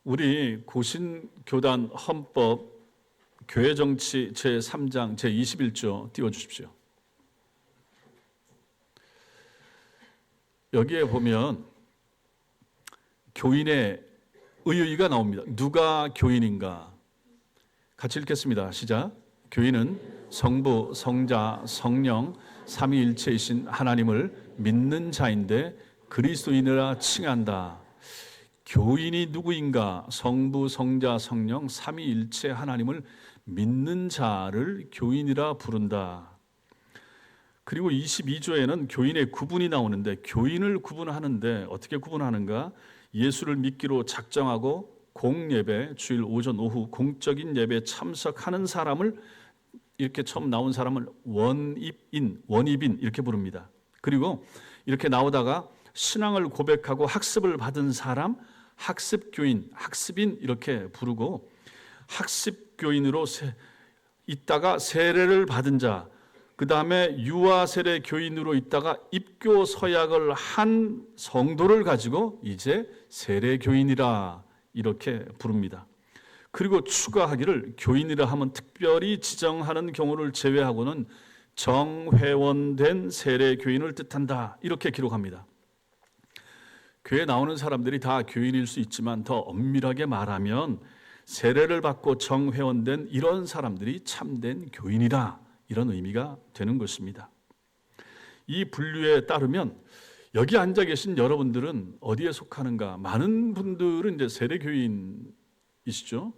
우리 고신교단 헌법 교회정치 제3장 제21조 띄워주십시오. 여기에 보면 교인의 의의가 나옵니다. 누가 교인인가? 같이 읽겠습니다. 시작. 교인은 성부, 성자, 성령 삼위일체이신 하나님을 믿는 자인데 그리스도인이라 칭한다. 교인이 누구인가? 성부, 성자, 성령 삼위일체 하나님을 믿는 자를 교인이라 부른다. 그리고 22조에는 교인의 구분이 나오는데 교인을 구분하는데 어떻게 구분하는가? 예수를 믿기로 작정하고 공예배, 주일 오전 오후 공적인 예배에 참석하는 사람을 이렇게 처음 나온 사람을 원입인 이렇게 부릅니다. 그리고 이렇게 나오다가 신앙을 고백하고 학습을 받은 사람 학습교인, 학습인 이렇게 부르고 학습교인으로 있다가 세례를 받은 자, 그 다음에 유아세례 교인으로 있다가 입교 서약을 한 성도를 가지고 이제 세례교인이라 이렇게 부릅니다. 그리고 추가하기를 교인이라 하면 특별히 지정하는 경우를 제외하고는 정회원된 세례교인을 뜻한다 이렇게 기록합니다. 교회에 나오는 사람들이 다 교인일 수 있지만 더 엄밀하게 말하면 세례를 받고 정회원된 이런 사람들이 참된 교인이다 이런 의미가 되는 것입니다. 이 분류에 따르면 여기 앉아 계신 여러분들은 어디에 속하는가? 많은 분들은 이제 세례교인이시죠.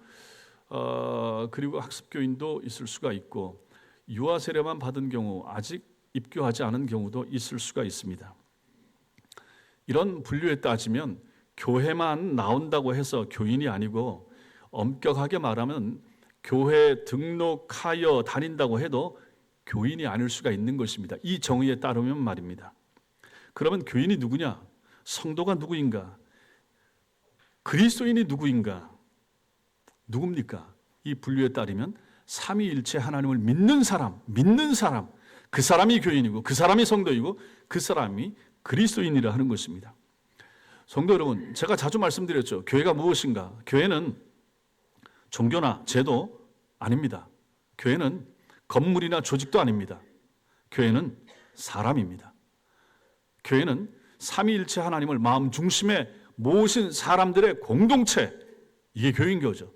그리고 학습교인도 있을 수가 있고 유아 세례만 받은 경우 아직 입교하지 않은 경우도 있을 수가 있습니다. 이런 분류에 따지면 교회만 나온다고 해서 교인이 아니고 엄격하게 말하면 교회 등록하여 다닌다고 해도 교인이 아닐 수가 있는 것입니다. 이 정의에 따르면 말입니다. 그러면 교인이 누구냐? 성도가 누구인가? 그리스도인이 누구인가? 누굽니까? 이 분류에 따르면 삼위일체 하나님을 믿는 사람, 그 사람이 교인이고 그 사람이 성도이고 그 사람이 그리스도인이라 하는 것입니다. 성도 여러분, 제가 자주 말씀드렸죠. 교회가 무엇인가? 교회는 종교나 제도 아닙니다. 교회는 건물이나 조직도 아닙니다. 교회는 사람입니다. 교회는 삼위일체 하나님을 마음 중심에 모신 사람들의 공동체, 이게 교회인 거죠.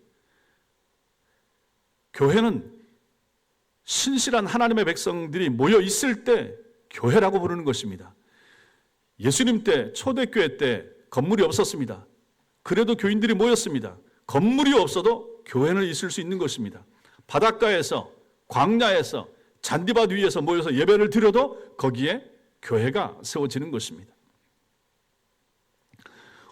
교회는 신실한 하나님의 백성들이 모여 있을 때 교회라고 부르는 것입니다. 예수님 때 초대교회 때 건물이 없었습니다. 그래도 교인들이 모였습니다. 건물이 없어도 교회는 있을 수 있는 것입니다. 바닷가에서 광야에서 잔디밭 위에서 모여서 예배를 드려도 거기에 교회가 세워지는 것입니다.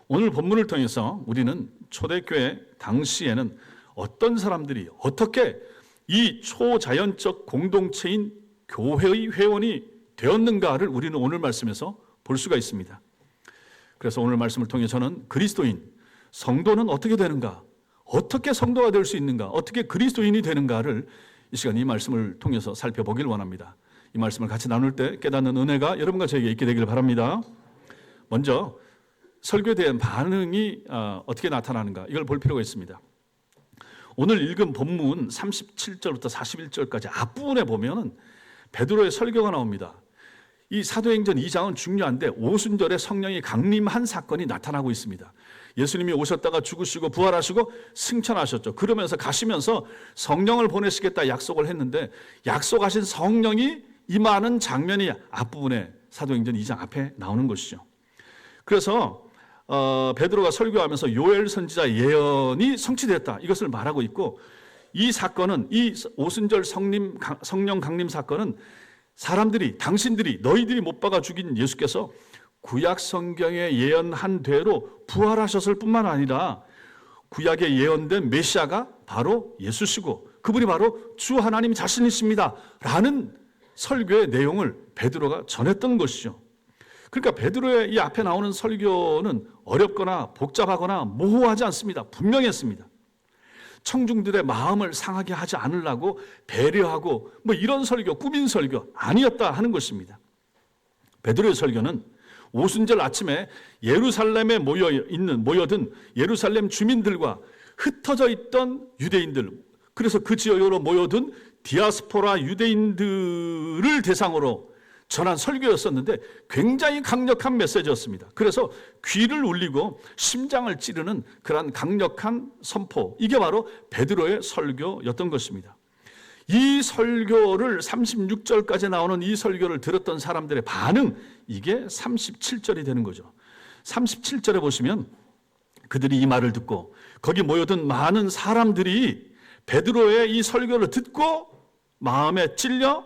오늘 본문을 통해서 우리는 초대교회 당시에는 어떤 사람들이 어떻게 이 초자연적 공동체인 교회의 회원이 되었는가를 우리는 오늘 말씀에서 볼 수가 있습니다. 그래서 오늘 말씀을 통해 저는 그리스도인, 성도는 어떻게 되는가? 어떻게 성도가 될 수 있는가? 어떻게 그리스도인이 되는가를 이 시간 이 말씀을 통해서 살펴보길 원합니다. 이 말씀을 같이 나눌 때 깨닫는 은혜가 여러분과 저에게 있게 되길 바랍니다. 먼저 설교에 대한 반응이 어떻게 나타나는가 이걸 볼 필요가 있습니다. 오늘 읽은 본문 37절부터 41절까지 앞부분에 보면 베드로의 설교가 나옵니다. 이 사도행전 2장은 중요한데 오순절에 성령이 강림한 사건이 나타나고 있습니다. 예수님이 오셨다가 죽으시고 부활하시고 승천하셨죠. 그러면서 가시면서 성령을 보내시겠다 약속을 했는데 약속하신 성령이 임하는 장면이 앞부분에 사도행전 2장 앞에 나오는 것이죠. 그래서 베드로가 설교하면서 요엘 선지자 예언이 성취됐다 이것을 말하고 있고 이 사건은 이 오순절 성령 강림 사건은 사람들이 당신들이 너희들이 못 박아 죽인 예수께서 구약 성경에 예언한 대로 부활하셨을 뿐만 아니라 구약에 예언된 메시아가 바로 예수시고 그분이 바로 주 하나님 자신이십니다 라는 설교의 내용을 베드로가 전했던 것이죠. 그러니까 베드로의 이 앞에 나오는 설교는 어렵거나 복잡하거나 모호하지 않습니다. 분명했습니다. 청중들의 마음을 상하게 하지 않으려고 배려하고 뭐 이런 설교, 꾸민 설교 아니었다 하는 것입니다. 베드로의 설교는 오순절 아침에 예루살렘에 모여든 예루살렘 주민들과 흩어져 있던 유대인들, 그래서 그 지역으로 모여든 디아스포라 유대인들을 대상으로 전한 설교였었는데 굉장히 강력한 메시지였습니다. 그래서 귀를 울리고 심장을 찌르는 그러한 강력한 선포, 이게 바로 베드로의 설교였던 것입니다. 이 설교를 36절까지 나오는 이 설교를 들었던 사람들의 반응, 이게 37절이 되는 거죠. 37절에 보시면 그들이 이 말을 듣고 거기 모여든 많은 사람들이 베드로의 이 설교를 듣고 마음에 찔려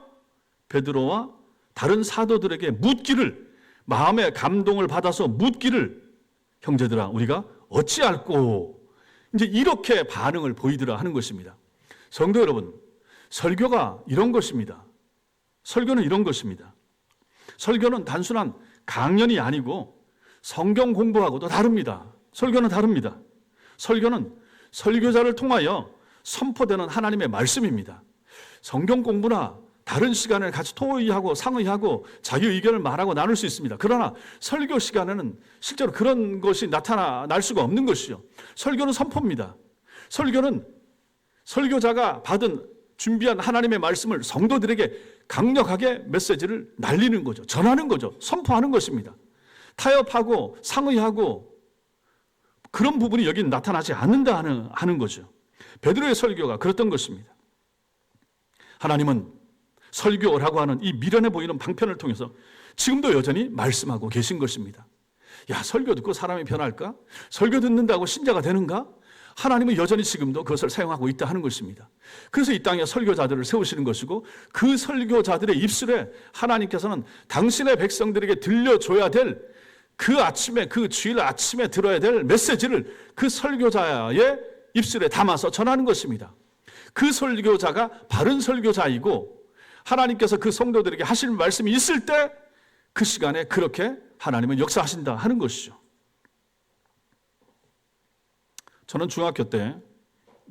베드로와 다른 사도들에게 묻기를, 마음의 감동을 받아서 묻기를, 형제들아 우리가 어찌할꼬, 이제 이렇게 반응을 보이더라 하는 것입니다. 성도 여러분, 설교가 이런 것입니다. 설교는 이런 것입니다. 설교는 단순한 강연이 아니고 성경 공부하고도 다릅니다. 설교는 다릅니다. 설교는 설교자를 통하여 선포되는 하나님의 말씀입니다. 성경 공부나 다른 시간을 같이 토의하고 상의하고 자기 의견을 말하고 나눌 수 있습니다. 그러나 설교 시간에는 실제로 그런 것이 나타날 수가 없는 것이요. 설교는 선포입니다. 설교는 설교자가 준비한 하나님의 말씀을 성도들에게 강력하게 메시지를 날리는 거죠. 전하는 거죠. 선포하는 것입니다. 타협하고 상의하고 그런 부분이 여기 나타나지 않는다 하는 거죠. 베드로의 설교가 그랬던 것입니다. 하나님은 설교라고 하는 이 미련해 보이는 방편을 통해서 지금도 여전히 말씀하고 계신 것입니다. 야, 설교 듣고 사람이 변할까? 설교 듣는다고 신자가 되는가? 하나님은 여전히 지금도 그것을 사용하고 있다 하는 것입니다. 그래서 이 땅에 설교자들을 세우시는 것이고 그 설교자들의 입술에 하나님께서는 당신의 백성들에게 들려줘야 될 그 아침에, 그 주일 아침에 들어야 될 메시지를 그 설교자의 입술에 담아서 전하는 것입니다. 그 설교자가 바른 설교자이고 하나님께서 그 성도들에게 하실 말씀이 있을 때 그 시간에 그렇게 하나님은 역사하신다 하는 것이죠. 저는 중학교 때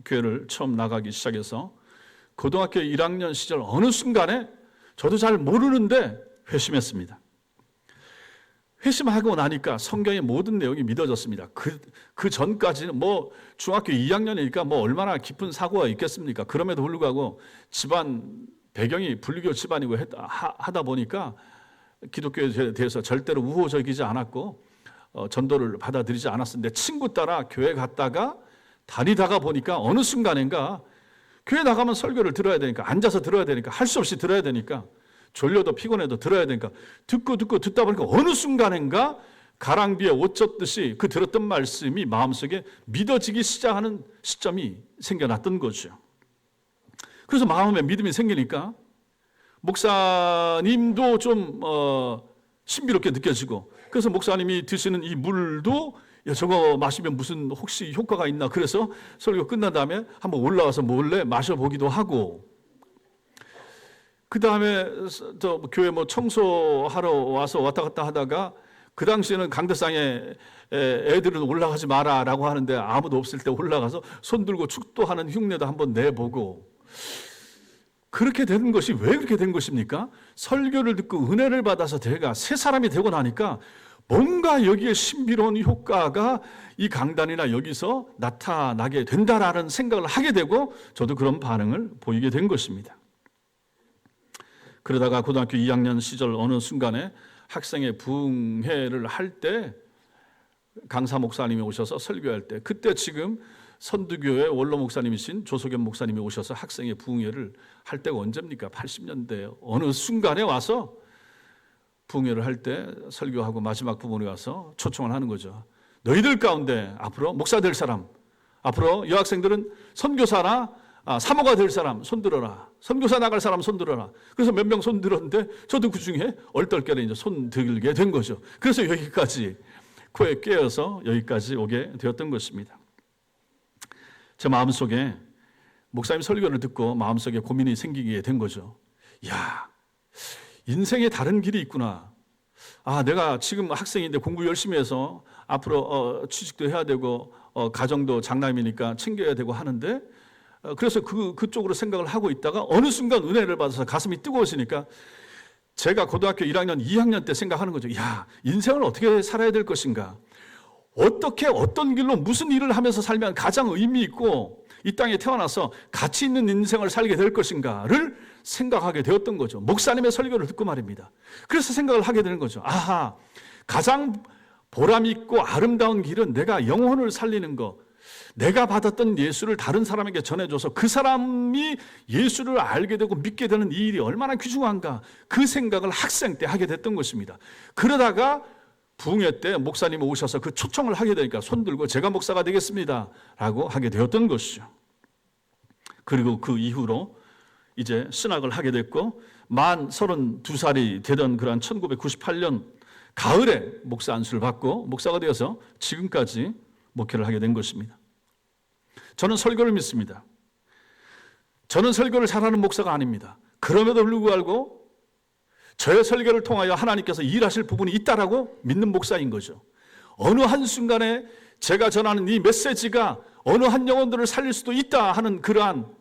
교회를 처음 나가기 시작해서 고등학교 1학년 시절 어느 순간에 저도 잘 모르는데 회심했습니다. 회심하고 나니까 성경의 모든 내용이 믿어졌습니다. 그 전까지는 중학교 2학년이니까 얼마나 깊은 사고가 있겠습니까? 그럼에도 불구하고 집안 배경이 불교 집안이고 하다 보니까 기독교에 대해서 절대로 우호적이지 않았고 전도를 받아들이지 않았었는데 친구 따라 교회 갔다가 다니다가 보니까 어느 순간인가 교회 나가면 설교를 들어야 되니까 앉아서 들어야 되니까 할 수 없이 들어야 되니까 졸려도 피곤해도 들어야 되니까 듣다 보니까 어느 순간인가 가랑비에 옷 젖듯이 그 들었던 말씀이 마음속에 믿어지기 시작하는 시점이 생겨났던 거죠. 그래서 마음에 믿음이 생기니까 목사님도 좀 신비롭게 느껴지고 그래서 목사님이 드시는 이 물도 저거 마시면 무슨 혹시 효과가 있나 그래서 설교 끝난 다음에 한번 올라와서 몰래 마셔보기도 하고 그 다음에 교회 청소하러 와서 왔다 갔다 하다가 그 당시에는 강대상에 애들은 올라가지 마라라고 하는데 아무도 없을 때 올라가서 손 들고 축도하는 흉내도 한번 내보고 그렇게 된 것이 왜 그렇게 된 것입니까? 설교를 듣고 은혜를 받아서 제가 새 사람이 되고 나니까 뭔가 여기에 신비로운 효과가 이 강단이나 여기서 나타나게 된다라는 생각을 하게 되고 저도 그런 반응을 보이게 된 것입니다. 그러다가 고등학교 2학년 시절 어느 순간에 학생의 부흥회를 할 때 강사 목사님이 오셔서 설교할 때 그때 지금 선두교회 원로 목사님이신 조석연 목사님이 오셔서 학생의 부흥회를 할 때가 언제입니까? 80년대 어느 순간에 와서 부흥회를 할 때 설교하고 마지막 부분에 와서 초청을 하는 거죠. 너희들 가운데 앞으로 목사 될 사람, 앞으로 여학생들은 선교사나 사모가 될 사람 손들어라. 선교사 나갈 사람 손들어라. 그래서 몇 명 손들었는데 저도 그 중에 얼떨결에 이제 손들게 된 거죠. 그래서 여기까지 코에 꿰어서 여기까지 오게 되었던 것입니다. 제 마음속에 목사님 설교를 듣고 마음속에 고민이 생기게 된 거죠. 야, 인생에 다른 길이 있구나. 내가 지금 학생인데 공부 열심히 해서 앞으로 취직도 해야 되고 가정도 장남이니까 챙겨야 되고 하는데 그래서 그쪽으로 생각을 하고 있다가 어느 순간 은혜를 받아서 가슴이 뜨거워지니까 제가 고등학교 1학년, 2학년 때 생각하는 거죠. 야, 인생을 어떻게 살아야 될 것인가? 어떻게 어떤 길로 무슨 일을 하면서 살면 가장 의미 있고 이 땅에 태어나서 가치 있는 인생을 살게 될 것인가를 생각하게 되었던 거죠. 목사님의 설교를 듣고 말입니다. 그래서 생각을 하게 되는 거죠. 아하, 가장 보람 있고 아름다운 길은 내가 영혼을 살리는 것, 내가 받았던 예수를 다른 사람에게 전해줘서 그 사람이 예수를 알게 되고 믿게 되는 이 일이 얼마나 귀중한가, 그 생각을 학생 때 하게 됐던 것입니다. 그러다가 부흥회 때 목사님이 오셔서 그 초청을 하게 되니까 손 들고 제가 목사가 되겠습니다 라고 하게 되었던 것이죠. 그리고 그 이후로 이제 신학을 하게 됐고 만 32살이 되던 그런 1998년 가을에 목사 안수를 받고 목사가 되어서 지금까지 목회를 하게 된 것입니다. 저는 설교를 믿습니다. 저는 설교를 잘하는 목사가 아닙니다. 그럼에도 불구하고 저의 설교를 통하여 하나님께서 일하실 부분이 있다라고 믿는 목사인 거죠. 어느 한순간에 제가 전하는 이 메시지가 어느 한 영혼들을 살릴 수도 있다 하는 그러한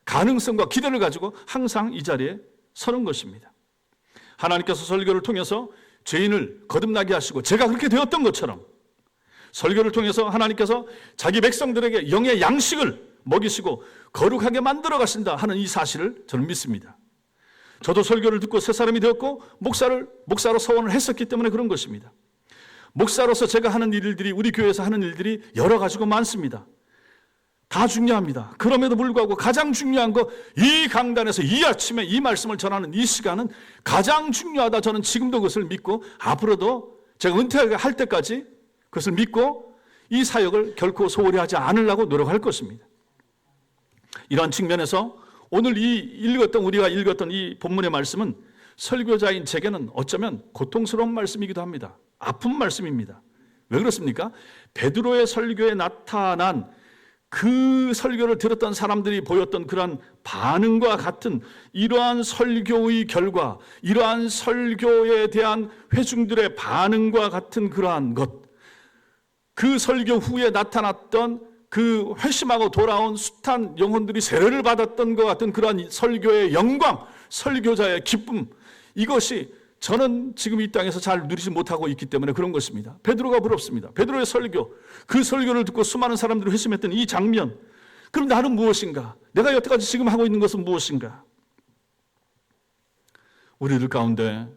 가능성과 기대를 가지고 항상 이 자리에 서는 것입니다. 하나님께서 설교를 통해서 죄인을 거듭나게 하시고 제가 그렇게 되었던 것처럼 설교를 통해서 하나님께서 자기 백성들에게 영의 양식을 먹이시고 거룩하게 만들어 가신다 하는 이 사실을 저는 믿습니다. 저도 설교를 듣고 새 사람이 되었고 목사로 서원을 했었기 때문에 그런 것입니다. 목사로서 제가 하는 일들이 우리 교회에서 하는 일들이 여러 가지고 많습니다. 다 중요합니다. 그럼에도 불구하고 가장 중요한 거 이 강단에서 이 아침에 이 말씀을 전하는 이 시간은 가장 중요하다. 저는 지금도 그것을 믿고 앞으로도 제가 은퇴할 때까지 그것을 믿고 이 사역을 결코 소홀히 하지 않으려고 노력할 것입니다. 이러한 측면에서 오늘 우리가 읽었던 이 본문의 말씀은 설교자인 제게는 어쩌면 고통스러운 말씀이기도 합니다. 아픈 말씀입니다. 왜 그렇습니까? 베드로의 설교에 나타난 그 설교를 들었던 사람들이 보였던 그러한 반응과 같은 이러한 설교의 결과, 이러한 설교에 대한 회중들의 반응과 같은 그러한 것, 그 설교 후에 나타났던 그 회심하고 돌아온 숱한 영혼들이 세례를 받았던 것 같은 그러한 설교의 영광, 설교자의 기쁨, 이것이 저는 지금 이 땅에서 잘 누리지 못하고 있기 때문에 그런 것입니다. 베드로가 부럽습니다. 베드로의 설교, 그 설교를 듣고 수많은 사람들이 회심했던 이 장면, 그럼 나는 무엇인가? 내가 여태까지 지금 하고 있는 것은 무엇인가? 우리들 가운데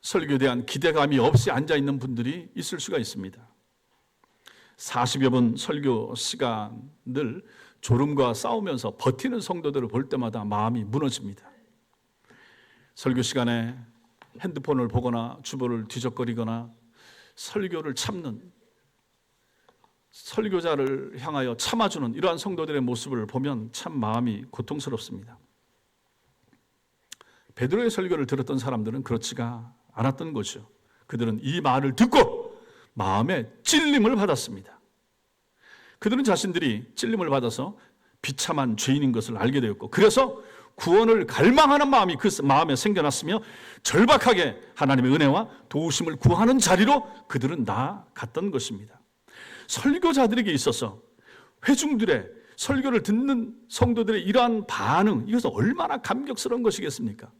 설교에 대한 기대감이 없이 앉아있는 분들이 있을 수가 있습니다. 40여 번 설교 시간을 졸음과 싸우면서 버티는 성도들을 볼 때마다 마음이 무너집니다. 설교 시간에 핸드폰을 보거나 주보를 뒤적거리거나 설교를 참는, 설교자를 향하여 참아주는 이러한 성도들의 모습을 보면 참 마음이 고통스럽습니다. 베드로의 설교를 들었던 사람들은 그렇지가 않았던 거죠. 그들은 이 말을 듣고 마음에 찔림을 받았습니다. 그들은 자신들이 찔림을 받아서 비참한 죄인인 것을 알게 되었고, 그래서 구원을 갈망하는 마음이 그 마음에 생겨났으며 절박하게 하나님의 은혜와 도우심을 구하는 자리로 그들은 나아갔던 것입니다. 설교자들에게 있어서 회중들의 설교를 듣는 성도들의 이러한 반응, 이것은 얼마나 감격스러운 것이겠습니까?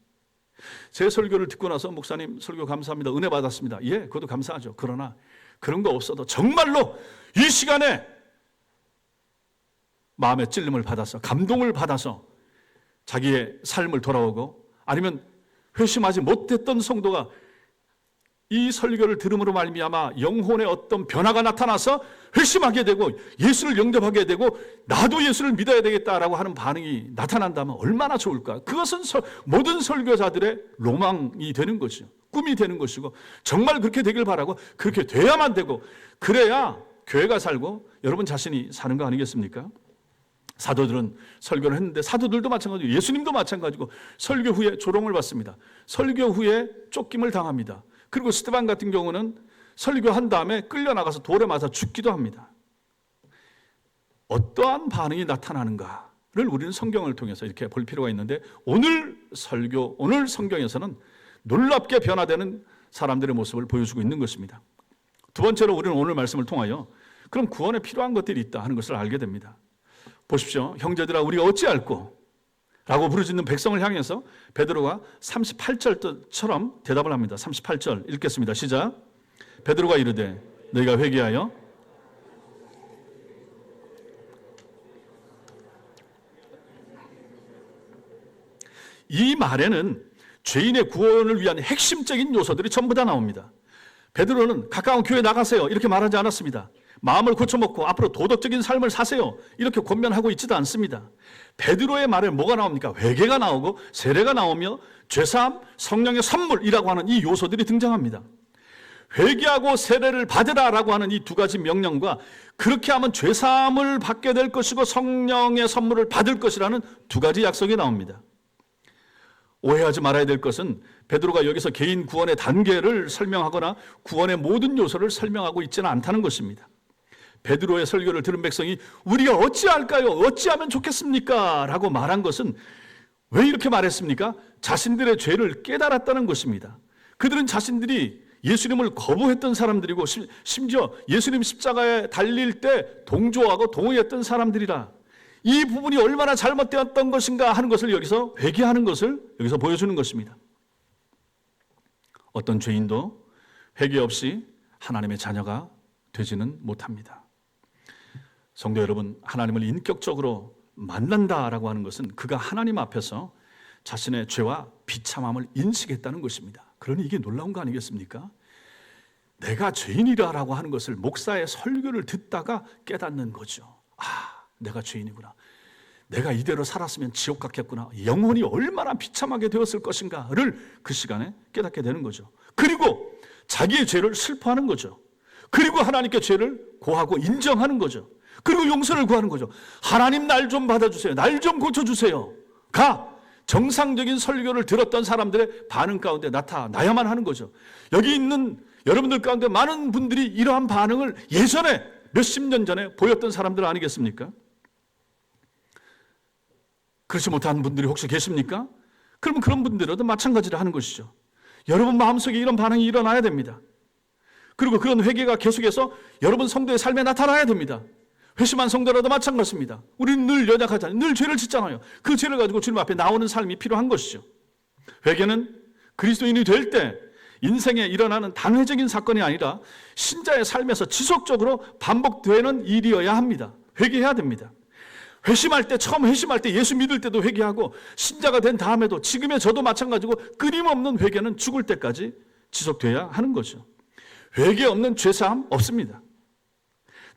제 설교를 듣고 나서 목사님 설교 감사합니다, 은혜 받았습니다. 예, 그것도 감사하죠. 그러나 그런 거 없어도 정말로 이 시간에 마음의 찔림을 받아서, 감동을 받아서 자기의 삶을 돌아오고, 아니면 회심하지 못했던 성도가 이 설교를 들음으로 말미암아 영혼의 어떤 변화가 나타나서 회심하게 되고 예수를 영접하게 되고 나도 예수를 믿어야 되겠다라고 하는 반응이 나타난다면 얼마나 좋을까? 그것은 모든 설교자들의 로망이 되는 것이죠. 꿈이 되는 것이고, 정말 그렇게 되길 바라고 그렇게 돼야만 되고, 그래야 교회가 살고 여러분 자신이 사는 거 아니겠습니까? 사도들은 설교를 했는데, 사도들도 마찬가지고 예수님도 마찬가지고 설교 후에 조롱을 받습니다. 설교 후에 쫓김을 당합니다. 그리고 스데반 같은 경우는 설교한 다음에 끌려나가서 돌에 맞아 죽기도 합니다. 어떠한 반응이 나타나는가를 우리는 성경을 통해서 이렇게 볼 필요가 있는데, 오늘 성경에서는 놀랍게 변화되는 사람들의 모습을 보여주고 있는 것입니다. 두 번째로 우리는 오늘 말씀을 통하여 그럼 구원에 필요한 것들이 있다 하는 것을 알게 됩니다. 보십시오. 형제들아, 우리가 어찌할꼬? 라고 부르짖는 백성을 향해서 베드로가 38절처럼 대답을 합니다. 38절 읽겠습니다. 시작. 베드로가 이르되 너희가 회개하여 이 말에는 죄인의 구원을 위한 핵심적인 요소들이 전부 다 나옵니다. 베드로는 가까운 교회 나가세요 이렇게 말하지 않았습니다. 마음을 고쳐먹고 앞으로 도덕적인 삶을 사세요 이렇게 권면하고 있지도 않습니다. 베드로의 말에 뭐가 나옵니까? 회개가 나오고 세례가 나오며 죄사함, 성령의 선물이라고 하는 이 요소들이 등장합니다. 회개하고 세례를 받으라라고 하는 이 두 가지 명령과 그렇게 하면 죄사함을 받게 될 것이고 성령의 선물을 받을 것이라는 두 가지 약속이 나옵니다. 오해하지 말아야 될 것은 베드로가 여기서 개인 구원의 단계를 설명하거나 구원의 모든 요소를 설명하고 있지는 않다는 것입니다. 베드로의 설교를 들은 백성이 우리가 어찌할까요? 어찌하면 좋겠습니까? 라고 말한 것은 왜 이렇게 말했습니까? 자신들의 죄를 깨달았다는 것입니다. 그들은 자신들이 예수님을 거부했던 사람들이고 심지어 예수님 십자가에 달릴 때 동조하고 동의했던 사람들이라 이 부분이 얼마나 잘못되었던 것인가 하는 것을 여기서 회개하는 것을 여기서 보여주는 것입니다. 어떤 죄인도 회개 없이 하나님의 자녀가 되지는 못합니다. 성도 여러분, 하나님을 인격적으로 만난다라고 하는 것은 그가 하나님 앞에서 자신의 죄와 비참함을 인식했다는 것입니다. 그러니 이게 놀라운 거 아니겠습니까? 내가 죄인이라고 하는 것을 목사의 설교를 듣다가 깨닫는 거죠. 내가 죄인이구나. 내가 이대로 살았으면 지옥 갔겠구나. 영혼이 얼마나 비참하게 되었을 것인가를 그 시간에 깨닫게 되는 거죠. 그리고 자기의 죄를 슬퍼하는 거죠. 그리고 하나님께 죄를 고하고 인정하는 거죠. 그리고 용서를 구하는 거죠. 하나님 날 좀 받아주세요. 날 좀 고쳐주세요. 정상적인 설교를 들었던 사람들의 반응 가운데 나타나야만 하는 거죠. 여기 있는 여러분들 가운데 많은 분들이 이러한 반응을 예전에 몇십 년 전에 보였던 사람들 아니겠습니까? 그렇지 못한 분들이 혹시 계십니까? 그러면 그런 분들도 마찬가지로 하는 것이죠. 여러분 마음속에 이런 반응이 일어나야 됩니다. 그리고 그런 회개가 계속해서 여러분 성도의 삶에 나타나야 됩니다. 회심한 성도라도 마찬가지입니다. 우리는 늘 연약하잖아요. 늘 죄를 짓잖아요. 그 죄를 가지고 주님 앞에 나오는 삶이 필요한 것이죠. 회개는 그리스도인이 될 때 인생에 일어나는 단회적인 사건이 아니라 신자의 삶에서 지속적으로 반복되는 일이어야 합니다. 회개해야 됩니다. 처음 회심할 때 예수 믿을 때도 회개하고 신자가 된 다음에도 지금의 저도 마찬가지고 끊임없는 회개는 죽을 때까지 지속돼야 하는 거죠. 회개 없는 죄사함 없습니다.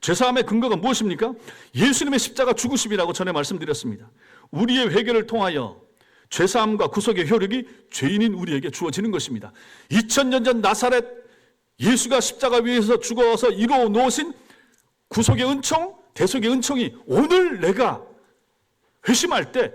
죄사함의 근거가 무엇입니까? 예수님의 십자가 죽으심이라고 전에 말씀드렸습니다. 우리의 회개를 통하여 죄사함과 구속의 효력이 죄인인 우리에게 주어지는 것입니다. 2000년 전 나사렛 예수가 십자가 위에서 죽어서 이루어 놓으신 구속의 은총, 대속의 은총이 오늘 내가 회심할 때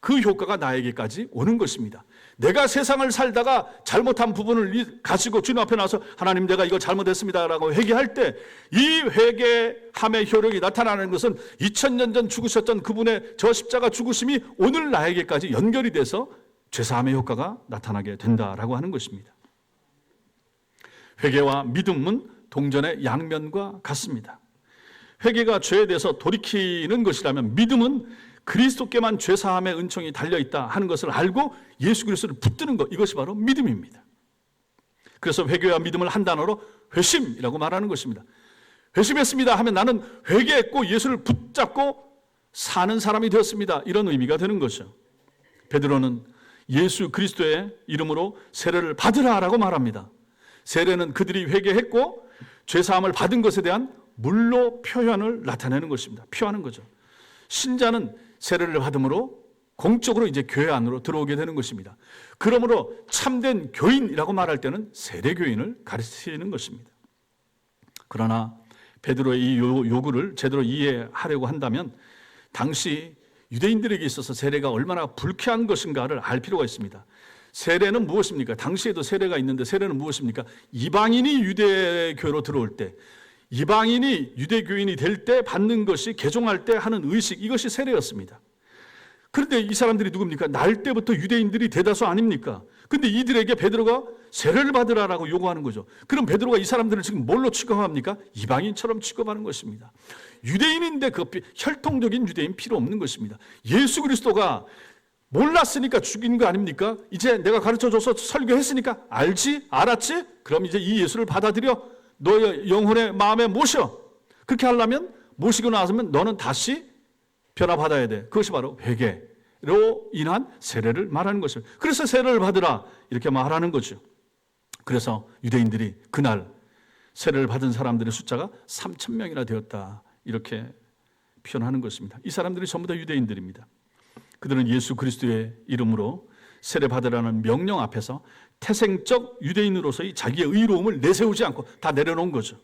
그 효과가 나에게까지 오는 것입니다. 내가 세상을 살다가 잘못한 부분을 가지고 주님 앞에 나서 하나님 내가 이거 잘못했습니다 라고 회개할 때 이 회개함의 효력이 나타나는 것은 2000년 전 죽으셨던 그분의 저 십자가 죽으심이 오늘 나에게까지 연결이 돼서 죄사함의 효과가 나타나게 된다라고 하는 것입니다. 회개와 믿음은 동전의 양면과 같습니다. 회개가 죄에 대해서 돌이키는 것이라면 믿음은 그리스도께만 죄사함의 은총이 달려있다 하는 것을 알고 예수 그리스도를 붙드는 것, 이것이 바로 믿음입니다. 그래서 회개와 믿음을 한 단어로 회심이라고 말하는 것입니다. 회심했습니다 하면 나는 회개했고 예수를 붙잡고 사는 사람이 되었습니다. 이런 의미가 되는 거죠. 베드로는 예수 그리스도의 이름으로 세례를 받으라라고 말합니다. 세례는 그들이 회개했고 죄사함을 받은 것에 대한 물로 표현을 나타내는 것입니다. 표하는 거죠. 신자는 세례를 받음으로 공적으로 이제 교회 안으로 들어오게 되는 것입니다. 그러므로 참된 교인이라고 말할 때는 세례교인을 가르치는 것입니다. 그러나 베드로의 이 요구를 제대로 이해하려고 한다면 당시 유대인들에게 있어서 세례가 얼마나 불쾌한 것인가를 알 필요가 있습니다. 세례는 무엇입니까? 당시에도 세례가 있는데 세례는 무엇입니까? 이방인이 유대교로 들어올 때, 이방인이 유대교인이 될 때 받는 것이 개종할 때 하는 의식, 이것이 세례였습니다. 그런데 이 사람들이 누굽니까? 날 때부터 유대인들이 대다수 아닙니까? 근데 이들에게 베드로가 세례를 받으라라고 요구하는 거죠. 그럼 베드로가 이 사람들을 지금 뭘로 취급합니까? 이방인처럼 취급하는 것입니다. 유대인인데 그 혈통적인 유대인 필요 없는 것입니다. 예수 그리스도가 몰랐으니까 죽인 거 아닙니까? 이제 내가 가르쳐줘서 설교했으니까 알았지? 그럼 이제 이 예수를 받아들여 너의 영혼의 마음에 모셔. 그렇게 하려면 모시고 나서면 너는 다시 변화받아야 돼. 그것이 바로 회개로 인한 세례를 말하는 것이에요. 그래서 세례를 받으라 이렇게 말하는 거죠. 그래서 유대인들이 그날 세례를 받은 사람들의 숫자가 3,000명이나 되었다 이렇게 표현하는 것입니다. 이 사람들이 전부 다 유대인들입니다. 그들은 예수 그리스도의 이름으로 세례 받으라는 명령 앞에서 태생적 유대인으로서의 자기의 의로움을 내세우지 않고 다 내려놓은 거죠.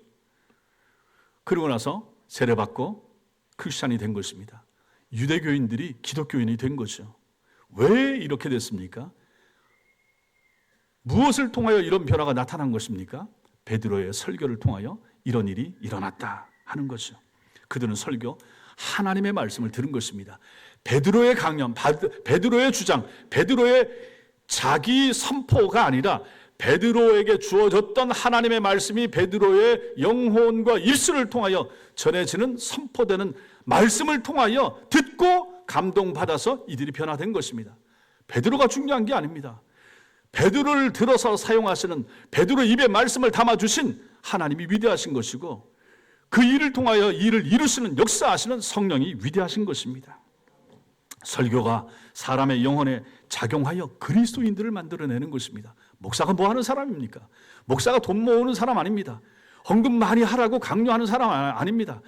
그러고 나서 세례 받고 크리스찬이 된 것입니다. 유대교인들이 기독교인이 된 거죠. 왜 이렇게 됐습니까? 무엇을 통하여 이런 변화가 나타난 것입니까? 베드로의 설교를 통하여 이런 일이 일어났다 하는 거죠. 그들은 설교 하나님의 말씀을 들은 것입니다. 베드로의 강연, 베드로의 주장, 베드로의 자기 선포가 아니라 베드로에게 주어졌던 하나님의 말씀이 베드로의 영혼과 입술을 통하여 전해지는 선포되는 말씀을 통하여 듣고 감동받아서 이들이 변화된 것입니다. 베드로가 중요한 게 아닙니다. 베드로를 들어서 사용하시는 베드로 입에 말씀을 담아주신 하나님이 위대하신 것이고 그 일을 통하여 일을 이루시는 역사하시는 성령이 위대하신 것입니다. 설교가 사람의 영혼에 작용하여 그리스도인들을 만들어내는 것입니다. 목사가 뭐 하는 사람입니까? 목사가 돈 모으는 사람 아닙니다. 헌금 많이 하라고 강요하는 사람 아닙니다.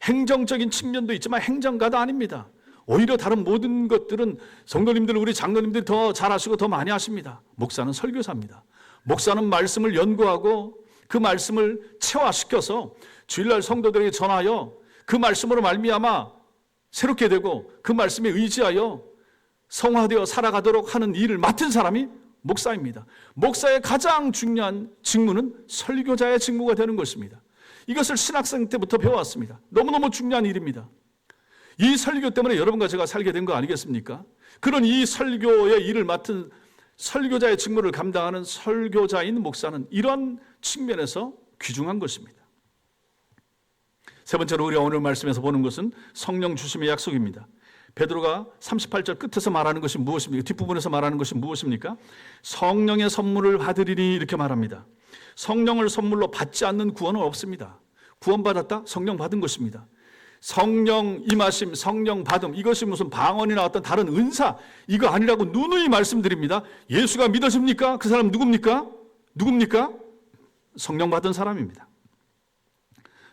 행정적인 측면도 있지만 행정가도 아닙니다. 오히려 다른 모든 것들은 성도님들, 우리 장로님들이 더 잘하시고 더 많이 하십니다. 목사는 설교사입니다. 목사는 말씀을 연구하고 그 말씀을 체화시켜서 주일날 성도들에게 전하여 그 말씀으로 말미암아 새롭게 되고 그 말씀에 의지하여 성화되어 살아가도록 하는 일을 맡은 사람이 목사입니다. 목사의 가장 중요한 직무는 설교자의 직무가 되는 것입니다. 이것을 신학생 때부터 배워왔습니다. 너무너무 중요한 일입니다. 이 설교 때문에 여러분과 제가 살게 된 거 아니겠습니까? 그런 이 설교의 일을 맡은 설교자의 직무를 감당하는 설교자인 목사는 이런 측면에서 귀중한 것입니다. 세 번째로 우리가 오늘 말씀에서 보는 것은 성령 주심의 약속입니다. 베드로가 38절 끝에서 말하는 것이 무엇입니까? 뒷부분에서 말하는 것이 무엇입니까? 성령의 선물을 받으리니 이렇게 말합니다. 성령을 선물로 받지 않는 구원은 없습니다. 구원받았다? 성령 받은 것입니다. 성령 임하심, 성령 받음, 이것이 무슨 방언이나 어떤 다른 은사 이거 아니라고 누누이 말씀드립니다. 예수가 믿어집니까? 그 사람 누굽니까? 성령 받은 사람입니다.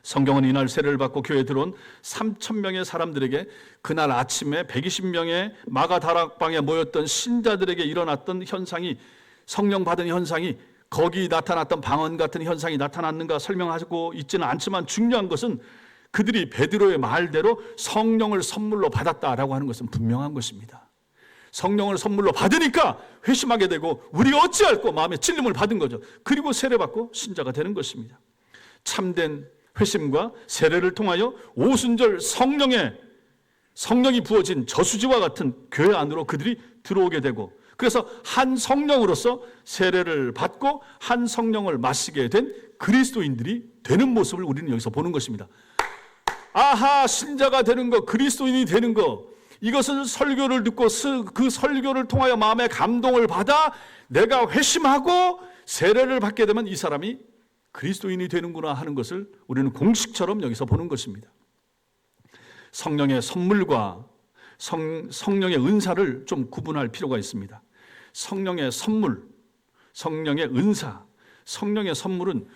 성경은 이날 세례를 받고 교회에 들어온 3,000명의 사람들에게 그날 아침에 120명의 마가다락방에 모였던 신자들에게 일어났던 현상이, 성령 받은 현상이 거기 나타났던 방언 같은 현상이 나타났는가 설명하고 있지는 않지만 중요한 것은 그들이 베드로의 말대로 성령을 선물로 받았다라고 하는 것은 분명한 것입니다. 성령을 선물로 받으니까 회심하게 되고 우리가 어찌할꼬 마음에 찔림을 받은 거죠. 그리고 세례받고 신자가 되는 것입니다. 참된 회심과 세례를 통하여 오순절 성령이 부어진 저수지와 같은 교회 안으로 그들이 들어오게 되고, 그래서 한 성령으로서 세례를 받고 한 성령을 마시게 된 그리스도인들이 되는 모습을 우리는 여기서 보는 것입니다. 아하, 신자가 되는 것, 그리스도인이 되는 것, 이것은 설교를 듣고 그 설교를 통하여 마음의 감동을 받아 내가 회심하고 세례를 받게 되면 이 사람이 그리스도인이 되는구나 하는 것을 우리는 공식처럼 여기서 보는 것입니다. 성령의 선물과 성령의 은사를 좀 구분할 필요가 있습니다. 성령의 선물, 성령의 은사, 성령의 선물은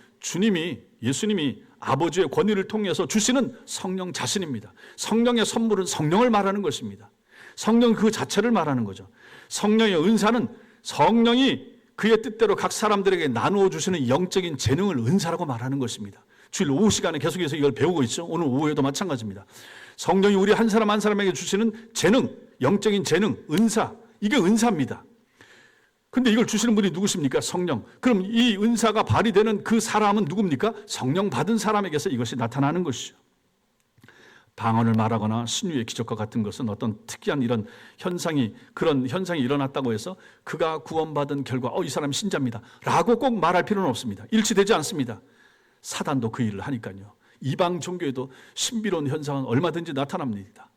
예수님이 아버지의 권위를 통해서 주시는 성령 자신입니다. 성령의 선물은 성령을 말하는 것입니다. 성령 그 자체를 말하는 거죠. 성령의 은사는 성령이 그의 뜻대로 각 사람들에게 나누어 주시는 영적인 재능을 은사라고 말하는 것입니다. 주일 오후 시간에 계속해서 이걸 배우고 있죠. 오늘 오후에도 마찬가지입니다. 성령이 우리 한 사람 한 사람에게 주시는 재능, 영적인 재능, 은사, 이게 은사입니다. 근데 이걸 주시는 분이 누구십니까? 성령. 그럼 이 은사가 발휘되는 그 사람은 누굽니까? 성령 받은 사람에게서 이것이 나타나는 것이죠. 방언을 말하거나 신유의 기적과 같은 것은 어떤 특이한 그런 현상이 일어났다고 해서 그가 구원받은 결과 이 사람이 신자입니다 라고 꼭 말할 필요는 없습니다. 일치되지 않습니다. 사단도 그 일을 하니까요. 이방 종교에도 신비로운 현상은 얼마든지 나타납니다.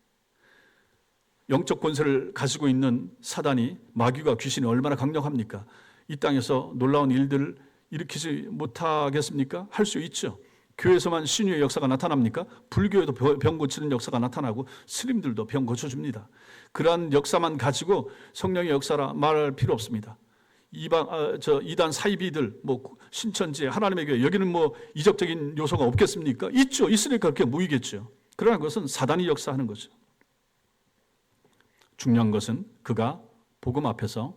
영적 권세를 가지고 있는 사단이, 마귀가, 귀신이 얼마나 강력합니까? 이 땅에서 놀라운 일들을 일으키지 못하겠습니까? 할 수 있죠. 교회에서만 신유의 역사가 나타납니까? 불교에도 병 고치는 역사가 나타나고 스님들도 병 고쳐줍니다. 그러한 역사만 가지고 성령의 역사라 말할 필요 없습니다. 이단 사이비들, 신천지, 하나님의 교회, 여기는 이적적인 요소가 없겠습니까? 있죠. 있으니까 그렇게 모이겠죠. 그러나 그것은 사단이 역사하는 거죠. 중요한 것은 그가 복음 앞에서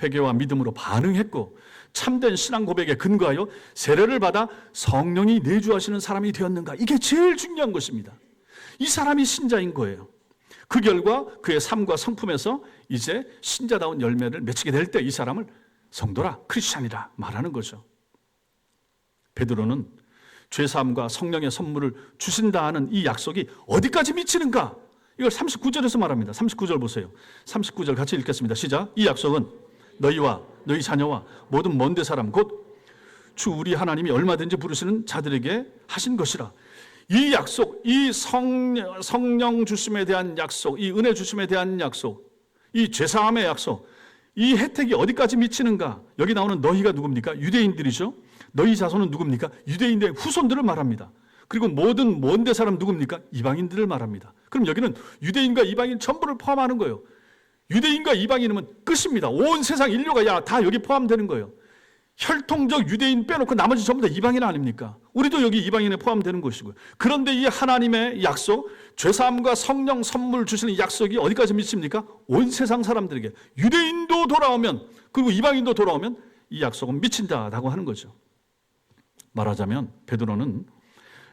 회개와 믿음으로 반응했고 참된 신앙 고백에 근거하여 세례를 받아 성령이 내주하시는 사람이 되었는가. 이게 제일 중요한 것입니다. 이 사람이 신자인 거예요. 그 결과 그의 삶과 성품에서 이제 신자다운 열매를 맺히게 될 때 이 사람을 성도라, 크리스찬이라 말하는 거죠. 베드로는 죄사함과 성령의 선물을 주신다 하는 이 약속이 어디까지 미치는가? 이걸 39절에서 말합니다. 39절 보세요. 39절 같이 읽겠습니다. 시작. 이 약속은 너희와 너희 자녀와 모든 먼 데 사람 곧 주 우리 하나님이 얼마든지 부르시는 자들에게 하신 것이라. 이 약속, 이 성령 주심에 대한 약속, 이 은혜 주심에 대한 약속, 이 죄사함의 약속, 이 혜택이 어디까지 미치는가? 여기 나오는 너희가 누굽니까? 유대인들이죠. 너희 자손은 누굽니까? 유대인들의 후손들을 말합니다. 그리고 모든 먼 데 사람 누굽니까? 이방인들을 말합니다. 그럼 여기는 유대인과 이방인 전부를 포함하는 거예요. 유대인과 이방인이면 끝입니다. 온 세상 인류가 다 여기 포함되는 거예요. 혈통적 유대인 빼놓고 나머지 전부 다 이방인 아닙니까? 우리도 여기 이방인에 포함되는 것이고요. 그런데 이 하나님의 약속, 죄사함과 성령 선물 주시는 약속이 어디까지 미칩니까? 온 세상 사람들에게. 유대인도 돌아오면, 그리고 이방인도 돌아오면 이 약속은 미친다라고 하는 거죠. 말하자면 베드로는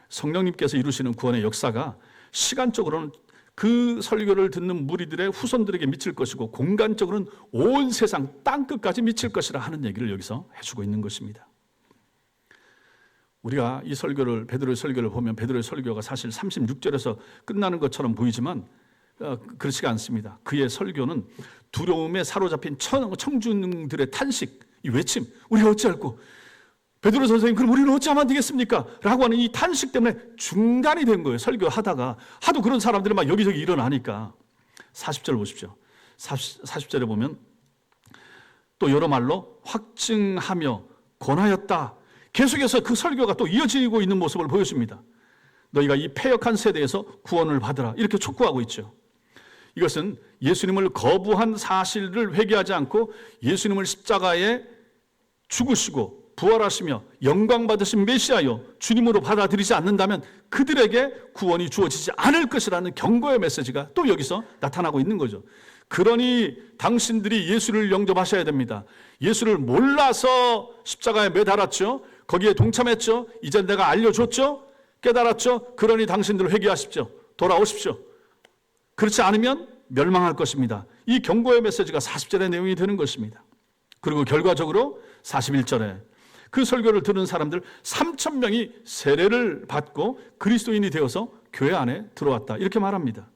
성령님께서 이루시는 구원의 역사가 시간적으로는 그 설교를 듣는 무리들의 후손들에게 미칠 것이고 공간적으로는 온 세상 땅끝까지 미칠 것이라 하는 얘기를 여기서 해주고 있는 것입니다. 우리가 이 설교를, 베드로의 설교를 보면 베드로의 설교가 사실 36절에서 끝나는 것처럼 보이지만 그렇지가 않습니다. 그의 설교는 두려움에 사로잡힌 청중들의 탄식, 이 외침, 우리가 어찌할꼬, 베드로 선생님, 그럼 우리는 어찌하면 안 되겠습니까? 라고 하는 이 탄식 때문에 중단이 된 거예요. 설교하다가 하도 그런 사람들이 막 여기저기 일어나니까. 40절 보십시오. 40절에 보면 또 여러 말로 확증하며 권하였다. 계속해서 그 설교가 또 이어지고 있는 모습을 보여줍니다. 너희가 이 패역한 세대에서 구원을 받으라, 이렇게 촉구하고 있죠. 이것은 예수님을 거부한 사실을 회개하지 않고 예수님을 십자가에 죽으시고 부활하시며 영광 받으신 메시아여 주님으로 받아들이지 않는다면 그들에게 구원이 주어지지 않을 것이라는 경고의 메시지가 또 여기서 나타나고 있는 거죠. 그러니 당신들이 예수를 영접하셔야 됩니다. 예수를 몰라서 십자가에 매달았죠. 거기에 동참했죠. 이제 내가 알려줬죠. 깨달았죠. 그러니 당신들 회개하십시오. 돌아오십시오. 그렇지 않으면 멸망할 것입니다. 이 경고의 메시지가 40절의 내용이 되는 것입니다. 그리고 결과적으로 41절에 그 설교를 들은 사람들 3,000명이 세례를 받고 그리스도인이 되어서 교회 안에 들어왔다, 이렇게 말합니다.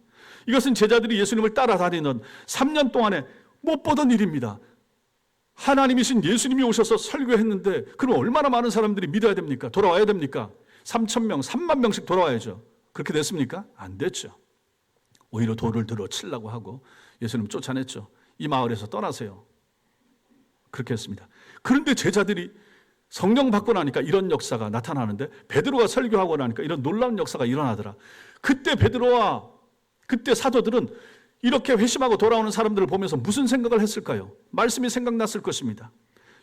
이것은 제자들이 예수님을 따라다니는 3년 동안에 못 보던 일입니다. 하나님이신 예수님이 오셔서 설교했는데 그럼 얼마나 많은 사람들이 믿어야 됩니까? 돌아와야 됩니까? 3,000명, 3만 명씩 돌아와야죠. 그렇게 됐습니까? 안 됐죠. 오히려 돌을 들어 치려고 하고 예수님 쫓아냈죠. 이 마을에서 떠나세요. 그렇게 했습니다. 그런데 제자들이 성령 받고 나니까 이런 역사가 나타나는데 베드로가 설교하고 나니까 이런 놀라운 역사가 일어나더라. 그때 베드로와 그때 사도들은 이렇게 회심하고 돌아오는 사람들을 보면서 무슨 생각을 했을까요? 말씀이 생각났을 것입니다.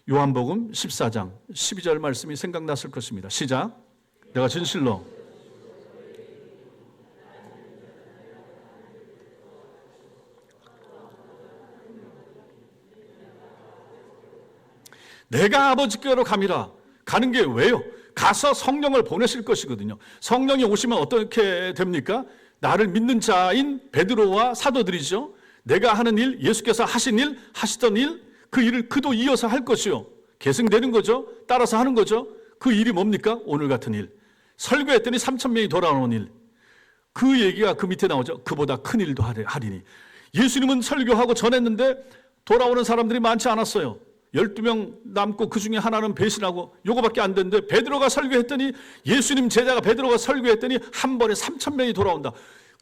요한복음 14장 12절 말씀이 생각났을 것입니다. 시작. 내가 진실로 내가 아버지께로 감이라. 가는 게 왜요? 가서 성령을 보내실 것이거든요. 성령이 오시면 어떻게 됩니까? 나를 믿는 자인 베드로와 사도들이죠. 내가 하는 일, 예수께서 하신 일, 하시던 일, 그 일을 그도 이어서 할 것이요. 계승되는 거죠. 따라서 하는 거죠. 그 일이 뭡니까? 오늘 같은 일. 설교했더니 3,000명이 돌아오는 일. 그 얘기가 그 밑에 나오죠. 그보다 큰 일도 하리니. 예수님은 설교하고 전했는데 돌아오는 사람들이 많지 않았어요. 12명 남고 그 중에 하나는 배신하고 요거밖에 안 됐는데 베드로가 설교했더니 예수님 제자가 베드로가 설교했더니 한 번에 3,000명이 돌아온다.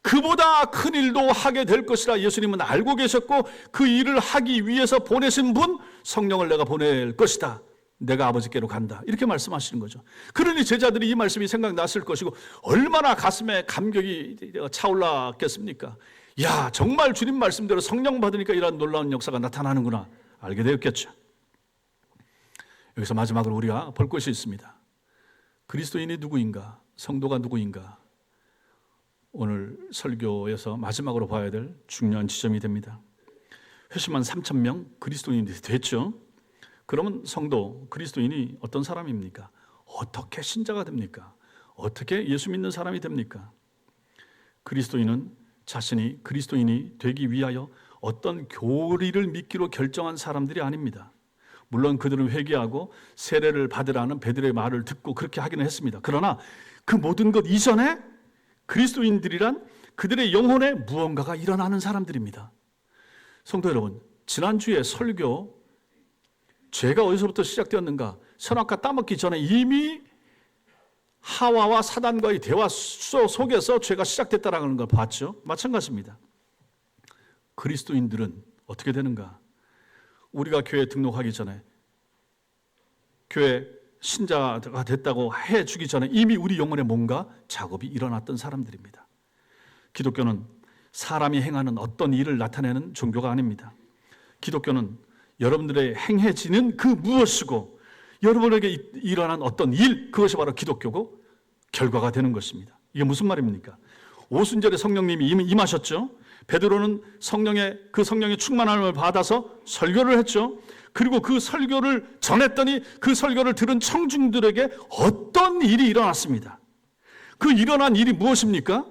그보다 큰 일도 하게 될 것이라 예수님은 알고 계셨고, 그 일을 하기 위해서 보내신 분, 성령을 내가 보낼 것이다. 내가 아버지께로 간다. 이렇게 말씀하시는 거죠. 그러니 제자들이 이 말씀이 생각났을 것이고, 얼마나 가슴에 감격이 차올랐겠습니까? 야, 정말 주님 말씀대로 성령 받으니까 이런 놀라운 역사가 나타나는구나 알게 되었겠죠. 여기서 마지막으로 우리가 볼 것이 있습니다. 그리스도인이 누구인가? 성도가 누구인가? 오늘 설교에서 마지막으로 봐야 될 중요한 지점이 됩니다. 회심한 3,000명 그리스도인이 됐죠. 그러면 성도, 그리스도인이 어떤 사람입니까? 어떻게 신자가 됩니까? 어떻게 예수 믿는 사람이 됩니까? 그리스도인은 자신이 그리스도인이 되기 위하여 어떤 교리를 믿기로 결정한 사람들이 아닙니다. 물론 그들은 회개하고 세례를 받으라는 베드로의 말을 듣고 그렇게 하기는 했습니다. 그러나 그 모든 것 이전에 그리스도인들이란 그들의 영혼에 무언가가 일어나는 사람들입니다. 성도 여러분, 지난주에 설교 죄가 어디서부터 시작되었는가? 선악과 따먹기 전에 이미 하와와 사단과의 대화 속에서 죄가 시작됐다는 걸 봤죠. 마찬가지입니다. 그리스도인들은 어떻게 되는가? 우리가 교회에 등록하기 전에, 교회 신자가 됐다고 해주기 전에 이미 우리 영혼에 뭔가 작업이 일어났던 사람들입니다. 기독교는 사람이 행하는 어떤 일을 나타내는 종교가 아닙니다. 기독교는 여러분들의 행해지는 그 무엇이고 여러분에게 일어난 어떤 일, 그것이 바로 기독교고 결과가 되는 것입니다. 이게 무슨 말입니까? 오순절에 성령님이 임하셨죠. 베드로는 그 성령의 충만함을 받아서 설교를 했죠. 그리고 그 설교를 전했더니 그 설교를 들은 청중들에게 어떤 일이 일어났습니다. 그 일어난 일이 무엇입니까?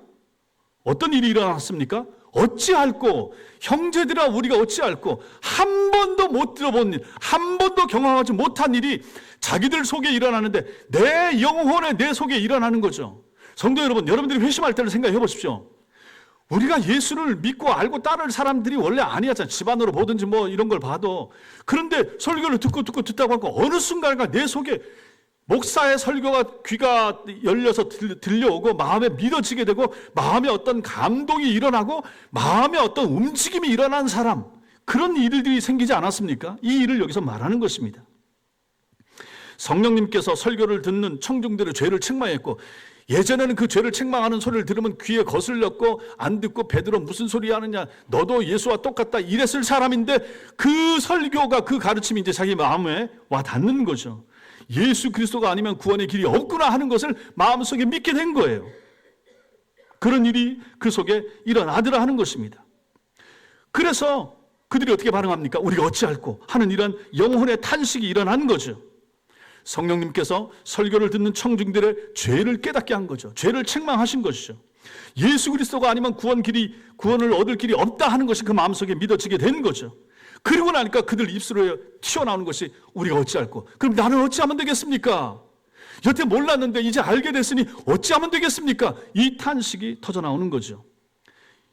어떤 일이 일어났습니까? 어찌할꼬, 형제들아 우리가 어찌할꼬, 한 번도 못 들어본 일, 한 번도 경험하지 못한 일이 자기들 속에 일어나는데 내 영혼에, 내 속에 일어나는 거죠. 성도 여러분, 여러분들이 회심할 때를 생각해 보십시오. 우리가 예수를 믿고 알고 따를 사람들이 원래 아니었잖아요. 집안으로 보든지 뭐 이런 걸 봐도. 그런데 설교를 듣다고 하고 어느 순간인가 내 속에 목사의 설교가 귀가 열려서 들려오고 마음에 믿어지게 되고 마음에 어떤 감동이 일어나고 마음에 어떤 움직임이 일어난 사람, 그런 일들이 생기지 않았습니까? 이 일을 여기서 말하는 것입니다. 성령님께서 설교를 듣는 청중들의 죄를 책망했고, 예전에는 그 죄를 책망하는 소리를 들으면 귀에 거슬렸고 안 듣고 베드로 무슨 소리 하느냐, 너도 예수와 똑같다 이랬을 사람인데 그 설교가, 그 가르침이 이제 자기 마음에 와 닿는 거죠. 예수 그리스도가 아니면 구원의 길이 없구나 하는 것을 마음속에 믿게 된 거예요. 그런 일이 그 속에 일어나더라 하는 것입니다. 그래서 그들이 어떻게 반응합니까? 우리가 어찌할꼬 하는 이런 영혼의 탄식이 일어난 거죠. 성령님께서 설교를 듣는 청중들의 죄를 깨닫게 한 거죠. 죄를 책망하신 것이죠. 예수 그리스도가 아니면 구원을 얻을 길이 없다 하는 것이 그 마음속에 믿어지게 된 거죠. 그리고 나니까 그들 입술에 튀어나오는 것이 우리가 어찌할꼬, 그럼 나는 어찌하면 되겠습니까? 여태 몰랐는데 이제 알게 됐으니 어찌하면 되겠습니까? 이 탄식이 터져나오는 거죠.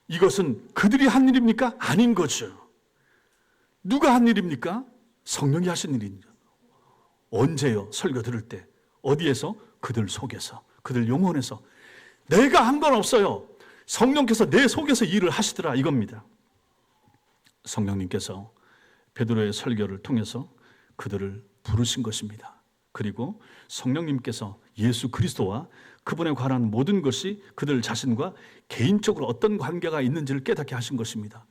이것은 그들이 한 일입니까? 아닌 거죠. 누가 한 일입니까? 성령이 하신 일입니다. 언제요? 설교 들을 때. 어디에서? 그들 속에서, 그들 영혼에서. 내가 한 건 없어요. 성령께서 내 속에서 일을 하시더라 이겁니다. 성령님께서 베드로의 설교를 통해서 그들을 부르신 것입니다. 그리고 성령님께서 예수 그리스도와 그분에 관한 모든 것이 그들 자신과 개인적으로 어떤 관계가 있는지를 깨닫게 하신 것입니다.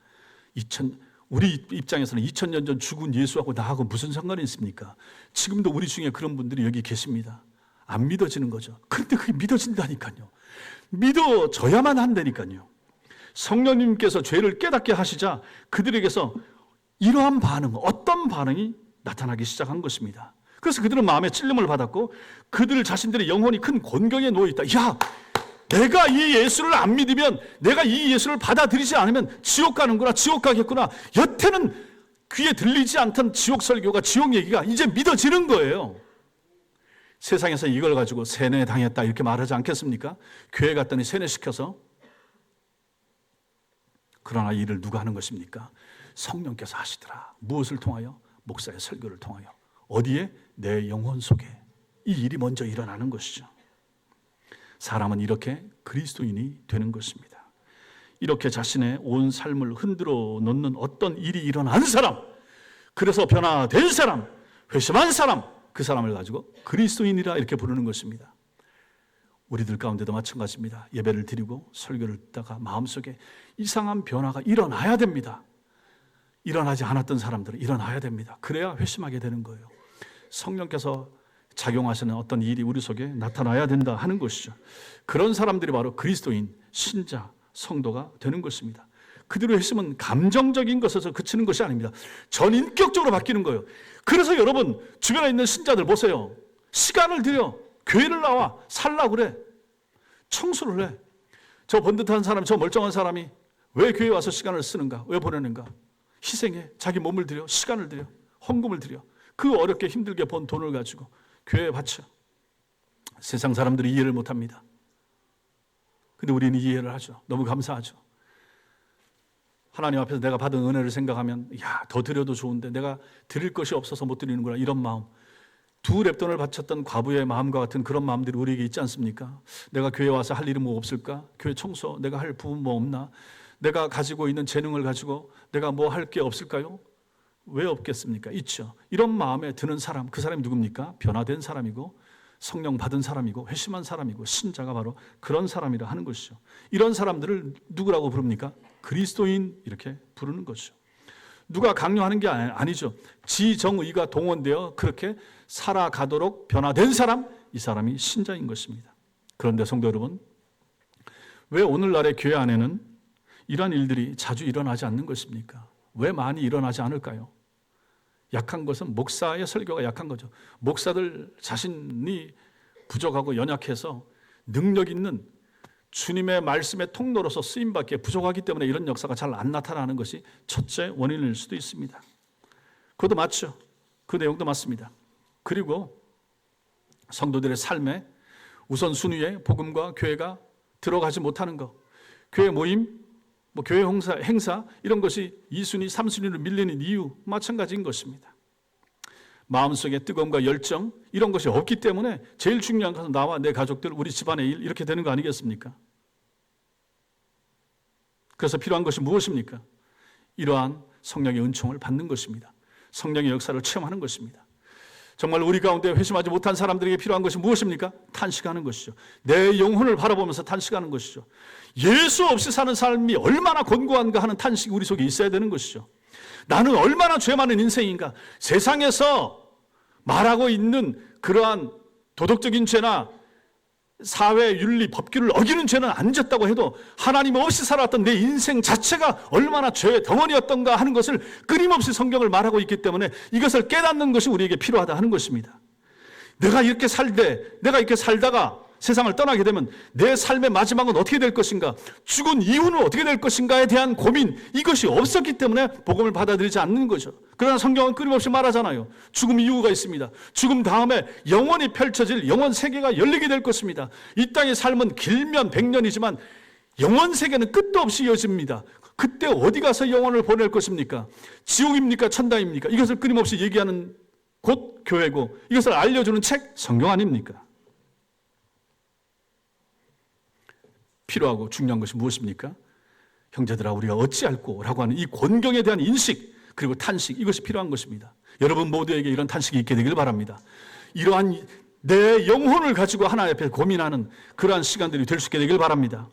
우리 입장에서는 2000년 전 죽은 예수하고 나하고 무슨 상관이 있습니까? 지금도 우리 중에 그런 분들이 여기 계십니다. 안 믿어지는 거죠. 그런데 그게 믿어진다니까요. 믿어져야만 한다니까요. 성령님께서 죄를 깨닫게 하시자 그들에게서 이러한 반응, 어떤 반응이 나타나기 시작한 것입니다. 그래서 그들은 마음에 찔림을 받았고 그들 자신들의 영혼이 큰 곤경에 놓여있다. 야, 내가 이 예수를 안 믿으면, 내가 이 예수를 받아들이지 않으면 지옥 가는구나, 지옥 가겠구나. 여태는 귀에 들리지 않던 지옥 설교가, 지옥 얘기가 이제 믿어지는 거예요. 세상에서 이걸 가지고 세뇌당했다 이렇게 말하지 않겠습니까? 교회 갔더니 세뇌시켜서. 그러나 이 일을 누가 하는 것입니까? 성령께서 하시더라. 무엇을 통하여? 목사의 설교를 통하여. 어디에? 내 영혼 속에. 이 일이 먼저 일어나는 것이죠. 사람은 이렇게 그리스도인이 되는 것입니다. 이렇게 자신의 온 삶을 흔들어 놓는 어떤 일이 일어난 사람, 그래서 변화된 사람, 회심한 사람, 그 사람을 가지고 그리스도인이라 이렇게 부르는 것입니다. 우리들 가운데도 마찬가지입니다. 예배를 드리고 설교를 듣다가 마음속에 이상한 변화가 일어나야 됩니다. 일어나지 않았던 사람들은 일어나야 됩니다. 그래야 회심하게 되는 거예요. 성령께서 작용하시는 어떤 일이 우리 속에 나타나야 된다 하는 것이죠. 그런 사람들이 바로 그리스도인, 신자, 성도가 되는 것입니다. 그대로 했으면 감정적인 것에서 그치는 것이 아닙니다. 전인격적으로 바뀌는 거예요. 그래서 여러분 주변에 있는 신자들 보세요. 시간을 들여 교회를 나와 살라고 그래. 청소를 해. 저 번듯한 사람, 저 멀쩡한 사람이 왜 교회에 와서 시간을 쓰는가? 왜 보내는가? 희생해. 자기 몸을 들여, 시간을 들여, 헌금을 들여. 그 어렵게 힘들게 번 돈을 가지고 교회에 바쳐. 세상 사람들이 이해를 못합니다. 근데 우리는 이해를 하죠. 너무 감사하죠. 하나님 앞에서 내가 받은 은혜를 생각하면 더 드려도 좋은데 내가 드릴 것이 없어서 못 드리는구나, 이런 마음. 2렙돈을 바쳤던 과부의 마음과 같은 그런 마음들이 우리에게 있지 않습니까? 내가 교회 와서 할 일은 뭐 없을까? 교회 청소 내가 할 부분 뭐 없나? 내가 가지고 있는 재능을 가지고 내가 뭐 할 게 없을까요? 왜 없겠습니까? 있죠. 이런 마음에 드는 사람, 그 사람이 누굽니까? 변화된 사람이고 성령 받은 사람이고 회심한 사람이고 신자가 바로 그런 사람이라 하는 것이죠. 이런 사람들을 누구라고 부릅니까? 그리스도인, 이렇게 부르는 것이죠. 누가 강요하는 게 아니죠. 지정의가 동원되어 그렇게 살아가도록 변화된 사람, 이 사람이 신자인 것입니다. 그런데 성도 여러분, 왜 오늘날의 교회 안에는 이러한 일들이 자주 일어나지 않는 것입니까? 왜 많이 일어나지 않을까요? 약한 것은 목사의 설교가 약한 거죠. 목사들 자신이 부족하고 연약해서 능력 있는 주님의 말씀의 통로로서 쓰임받기에 부족하기 때문에 이런 역사가 잘 안 나타나는 것이 첫째 원인일 수도 있습니다. 그것도 맞죠. 그 내용도 맞습니다. 그리고 성도들의 삶에 우선 순위에 복음과 교회가 들어가지 못하는 것, 교회 모임, 교회 행사 이런 것이 2순위, 3순위로 밀리는 이유 마찬가지인 것입니다. 마음속에 뜨거움과 열정 이런 것이 없기 때문에 제일 중요한 것은 나와 내 가족들, 우리 집안의 일, 이렇게 되는 거 아니겠습니까? 그래서 필요한 것이 무엇입니까? 이러한 성령의 은총을 받는 것입니다. 성령의 역사를 체험하는 것입니다. 정말 우리 가운데 회심하지 못한 사람들에게 필요한 것이 무엇입니까? 탄식하는 것이죠. 내 영혼을 바라보면서 탄식하는 것이죠. 예수 없이 사는 삶이 얼마나 곤고한가 하는 탄식이 우리 속에 있어야 되는 것이죠. 나는 얼마나 죄 많은 인생인가. 세상에서 말하고 있는 그러한 도덕적인 죄나 사회 윤리 법규를 어기는 죄는 안 졌다고 해도 하나님 없이 살아왔던 내 인생 자체가 얼마나 죄의 덩어리였던가 하는 것을 끊임없이 성경을 말하고 있기 때문에 이것을 깨닫는 것이 우리에게 필요하다 하는 것입니다. 내가 이렇게 살다가 세상을 떠나게 되면 내 삶의 마지막은 어떻게 될 것인가, 죽은 이후는 어떻게 될 것인가에 대한 고민, 이것이 없었기 때문에 복음을 받아들이지 않는 거죠. 그러나 성경은 끊임없이 말하잖아요. 죽음 이후가 있습니다. 죽음 다음에 영원히 펼쳐질 영원 세계가 열리게 될 것입니다. 이 땅의 삶은 길면 100년이지만 영원 세계는 끝도 없이 이어집니다. 그때 어디 가서 영혼을 보낼 것입니까? 지옥입니까? 천당입니까? 이것을 끊임없이 얘기하는 곳 교회고, 이것을 알려주는 책 성경 아닙니까? 필요하고 중요한 것이 무엇입니까? 형제들아, 우리가 어찌할꼬 라고 하는 이 권경에 대한 인식, 그리고 탄식, 이것이 필요한 것입니다. 여러분 모두에게 이런 탄식이 있게 되길 바랍니다. 이러한 내 영혼을 가지고 하나님 앞에 고민하는 그러한 시간들이 될 수 있게 되길 바랍니다.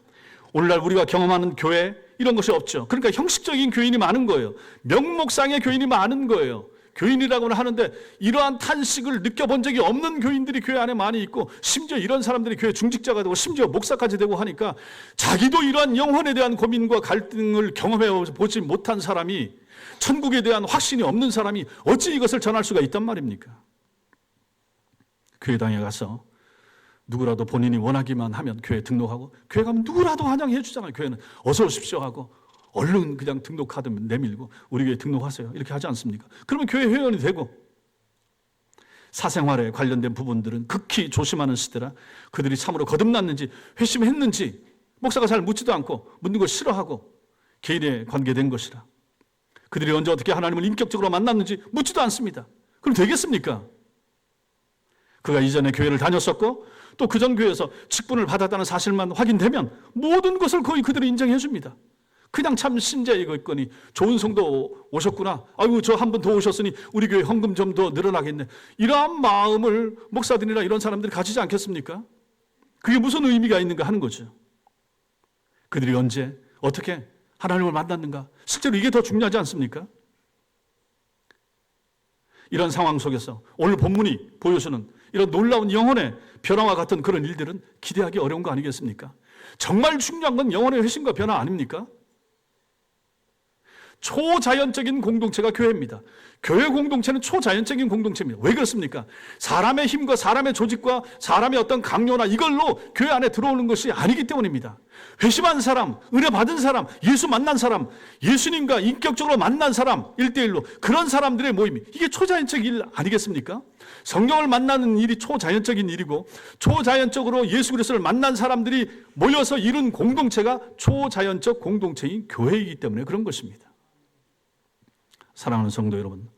오늘날 우리가 경험하는 교회, 이런 것이 없죠. 그러니까 형식적인 교인이 많은 거예요. 명목상의 교인이 많은 거예요. 교인이라고는 하는데 이러한 탄식을 느껴본 적이 없는 교인들이 교회 안에 많이 있고, 심지어 이런 사람들이 교회 중직자가 되고 심지어 목사까지 되고 하니까 자기도 이러한 영혼에 대한 고민과 갈등을 경험해 보지 못한 사람이, 천국에 대한 확신이 없는 사람이 어찌 이것을 전할 수가 있단 말입니까? 교회당에 가서 누구라도 본인이 원하기만 하면 교회 등록하고, 교회 가면 누구라도 환영해 주잖아요. 교회는 어서 오십시오 하고 얼른 그냥 등록 카드 내밀고 우리 교회 등록하세요, 이렇게 하지 않습니까? 그러면 교회 회원이 되고, 사생활에 관련된 부분들은 극히 조심하는 시대라 그들이 참으로 거듭났는지 회심했는지 목사가 잘 묻지도 않고, 묻는 걸 싫어하고 개인에 관계된 것이라 그들이 언제 어떻게 하나님을 인격적으로 만났는지 묻지도 않습니다. 그럼 되겠습니까? 그가 이전에 교회를 다녔었고 또 그전 교회에서 직분을 받았다는 사실만 확인되면 모든 것을 거의 그들이 인정해 줍니다. 그냥 참 신자이고 있거니 좋은 성도 오셨구나. 아이고 저 한 분 더 오셨으니 우리 교회 헌금 좀 더 늘어나겠네. 이러한 마음을 목사들이나 이런 사람들이 가지지 않겠습니까? 그게 무슨 의미가 있는가 하는 거죠. 그들이 언제 어떻게 하나님을 만났는가? 실제로 이게 더 중요하지 않습니까? 이런 상황 속에서 오늘 본문이 보여주는 이런 놀라운 영혼의 변화와 같은 그런 일들은 기대하기 어려운 거 아니겠습니까? 정말 중요한 건 영혼의 회심과 변화 아닙니까? 초자연적인 공동체가 교회입니다. 교회 공동체는 초자연적인 공동체입니다. 왜 그렇습니까? 사람의 힘과 사람의 조직과 사람의 어떤 강요나 이걸로 교회 안에 들어오는 것이 아니기 때문입니다. 회심한 사람, 은혜 받은 사람, 예수 만난 사람, 예수님과 인격적으로 만난 사람, 1대1로 그런 사람들의 모임이 이게 초자연적 일 아니겠습니까? 성령을 만나는 일이 초자연적인 일이고 초자연적으로 예수 그리스도를 만난 사람들이 모여서 이룬 공동체가 초자연적 공동체인 교회이기 때문에 그런 것입니다. 사랑하는 성도 여러분,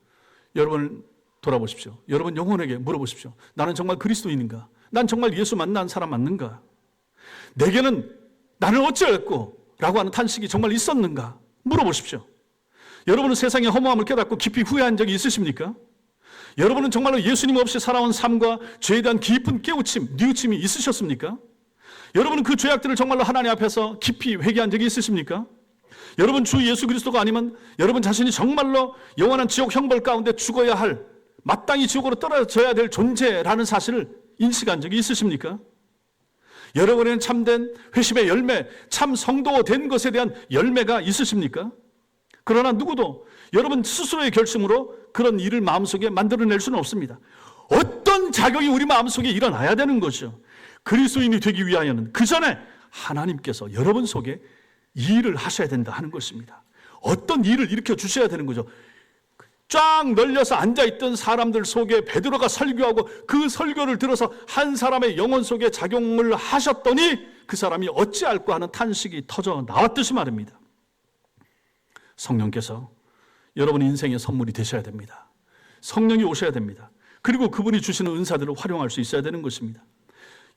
여러분 돌아보십시오. 여러분 영혼에게 물어보십시오. 나는 정말 그리스도인인가? 난 정말 예수 만난 사람 맞는가? 내게는 나는 어찌할꼬? 라고 하는 탄식이 정말 있었는가? 물어보십시오. 여러분은 세상의 허무함을 깨닫고 깊이 후회한 적이 있으십니까? 여러분은 정말로 예수님 없이 살아온 삶과 죄에 대한 깊은 깨우침, 뉘우침이 있으셨습니까? 여러분은 그 죄악들을 정말로 하나님 앞에서 깊이 회개한 적이 있으십니까? 여러분 주 예수 그리스도가 아니면 여러분 자신이 정말로 영원한 지옥 형벌 가운데 죽어야 할, 마땅히 지옥으로 떨어져야 될 존재라는 사실을 인식한 적이 있으십니까? 여러분에는 참된 회심의 열매, 참 성도 된 것에 대한 열매가 있으십니까? 그러나 누구도 여러분 스스로의 결심으로 그런 일을 마음속에 만들어낼 수는 없습니다. 어떤 자격이 우리 마음속에 일어나야 되는 거죠. 그리스도인이 되기 위하여는 그 전에 하나님께서 여러분 속에 이 일을 하셔야 된다 하는 것입니다. 어떤 일을 일으켜 주셔야 되는 거죠. 쫙 널려서 앉아있던 사람들 속에 베드로가 설교하고 그 설교를 들어서 한 사람의 영혼 속에 작용을 하셨더니 그 사람이 어찌할꼬 하는 탄식이 터져 나왔듯이 말입니다. 성령께서 여러분 인생의 선물이 되셔야 됩니다. 성령이 오셔야 됩니다. 그리고 그분이 주시는 은사들을 활용할 수 있어야 되는 것입니다.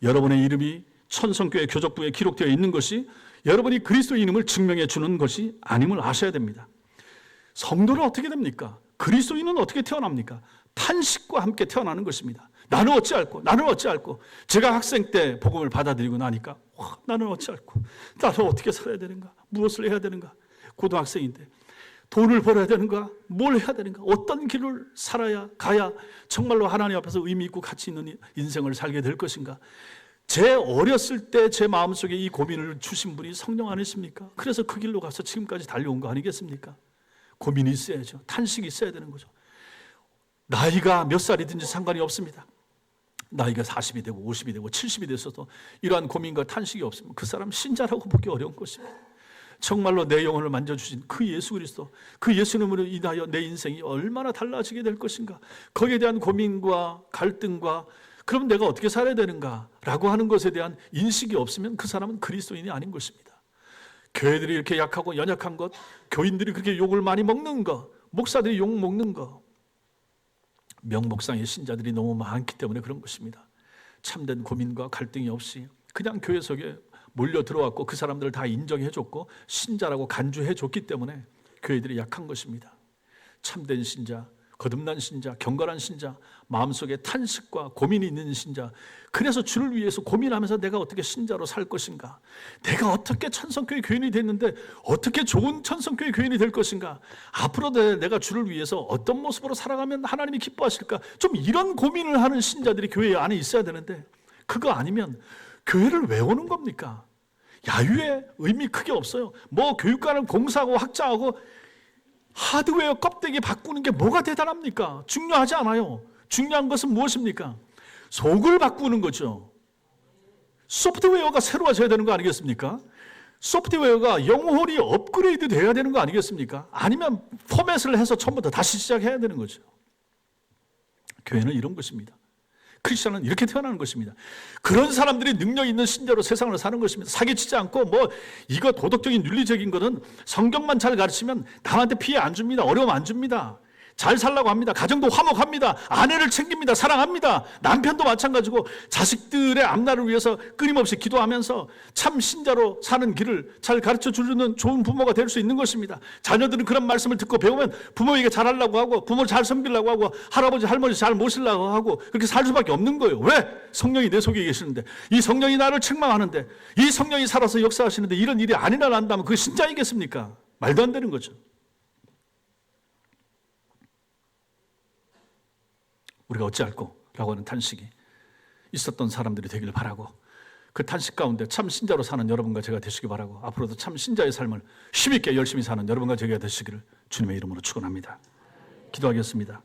여러분의 이름이 천성교회 교적부에 기록되어 있는 것이 여러분이 그리스도인임을 증명해 주는 것이 아님을 아셔야 됩니다. 성도는 어떻게 됩니까? 그리스도인은 어떻게 태어납니까? 탄식과 함께 태어나는 것입니다. 나는 어찌할꼬? 나는 어찌할꼬? 제가 학생 때 복음을 받아들이고 나니까 나는 어찌할꼬? 나는 어떻게 살아야 되는가? 무엇을 해야 되는가? 고등학생인데 돈을 벌어야 되는가? 뭘 해야 되는가? 어떤 길을 살아야 가야 정말로 하나님 앞에서 의미 있고 가치 있는 인생을 살게 될 것인가? 제 어렸을 때 제 마음속에 이 고민을 주신 분이 성령 아니십니까? 그래서 그 길로 가서 지금까지 달려온 거 아니겠습니까? 고민이 있어야죠. 탄식이 있어야 되는 거죠. 나이가 몇 살이든지 상관이 없습니다. 나이가 40이 되고 50이 되고 70이 됐어도 이러한 고민과 탄식이 없으면 그 사람 신자라고 보기 어려운 것입니다. 정말로 내 영혼을 만져주신 그 예수 그리스도, 그 예수님으로 인하여 내 인생이 얼마나 달라지게 될 것인가, 거기에 대한 고민과 갈등과 그럼 내가 어떻게 살아야 되는가 라고 하는 것에 대한 인식이 없으면 그 사람은 그리스도인이 아닌 것입니다. 교회들이 이렇게 약하고 연약한 것, 교인들이 그렇게 욕을 많이 먹는 것, 목사들이 욕 먹는 것, 명목상의 신자들이 너무 많기 때문에 그런 것입니다. 참된 고민과 갈등이 없이 그냥 교회 속에 몰려 들어왔고 그 사람들을 다 인정해줬고 신자라고 간주해줬기 때문에 교회들이 약한 것입니다. 참된 신자, 거듭난 신자, 경건한 신자, 마음속에 탄식과 고민이 있는 신자, 그래서 주를 위해서 고민하면서 내가 어떻게 신자로 살 것인가, 내가 어떻게 천성교회 교인이 됐는데 어떻게 좋은 천성교회 교인이 될 것인가, 앞으로 내가 주를 위해서 어떤 모습으로 살아가면 하나님이 기뻐하실까, 좀 이런 고민을 하는 신자들이 교회 안에 있어야 되는데 그거 아니면 교회를 왜 오는 겁니까? 야유의 의미 크게 없어요. 뭐 교육과는 공사하고 학자하고 하드웨어 껍데기 바꾸는 게 뭐가 대단합니까? 중요하지 않아요. 중요한 것은 무엇입니까? 속을 바꾸는 거죠. 소프트웨어가 새로워져야 되는 거 아니겠습니까? 소프트웨어가 영혼이 업그레이드 돼야 되는 거 아니겠습니까? 아니면 포맷을 해서 처음부터 다시 시작해야 되는 거죠. 교회는 이런 것입니다. 크리스천은 이렇게 태어나는 것입니다. 그런 사람들이 능력 있는 신자로 세상을 사는 것입니다. 사기치지 않고 뭐 이거 도덕적인 윤리적인 거는 성경만 잘 가르치면 남한테 피해 안 줍니다. 어려움 안 줍니다. 잘 살라고 합니다. 가정도 화목합니다. 아내를 챙깁니다. 사랑합니다. 남편도 마찬가지고 자식들의 앞날을 위해서 끊임없이 기도하면서 참 신자로 사는 길을 잘 가르쳐 주는 좋은 부모가 될 수 있는 것입니다. 자녀들은 그런 말씀을 듣고 배우면 부모에게 잘하려고 하고 부모를 잘 섬기려고 하고 할아버지 할머니 잘 모시려고 하고 그렇게 살 수밖에 없는 거예요. 왜? 성령이 내 속에 계시는데, 이 성령이 나를 책망하는데, 이 성령이 살아서 역사하시는데 이런 일이 안 일어난다면 그게 신자이겠습니까? 말도 안 되는 거죠. 우리가 어찌할꼬? 라고 하는 탄식이 있었던 사람들이 되기를 바라고, 그 탄식 가운데 참 신자로 사는 여러분과 제가 되시기 바라고, 앞으로도 참 신자의 삶을 힘있게 열심히 사는 여러분과 제가 되시기를 주님의 이름으로 축원합니다. 기도하겠습니다.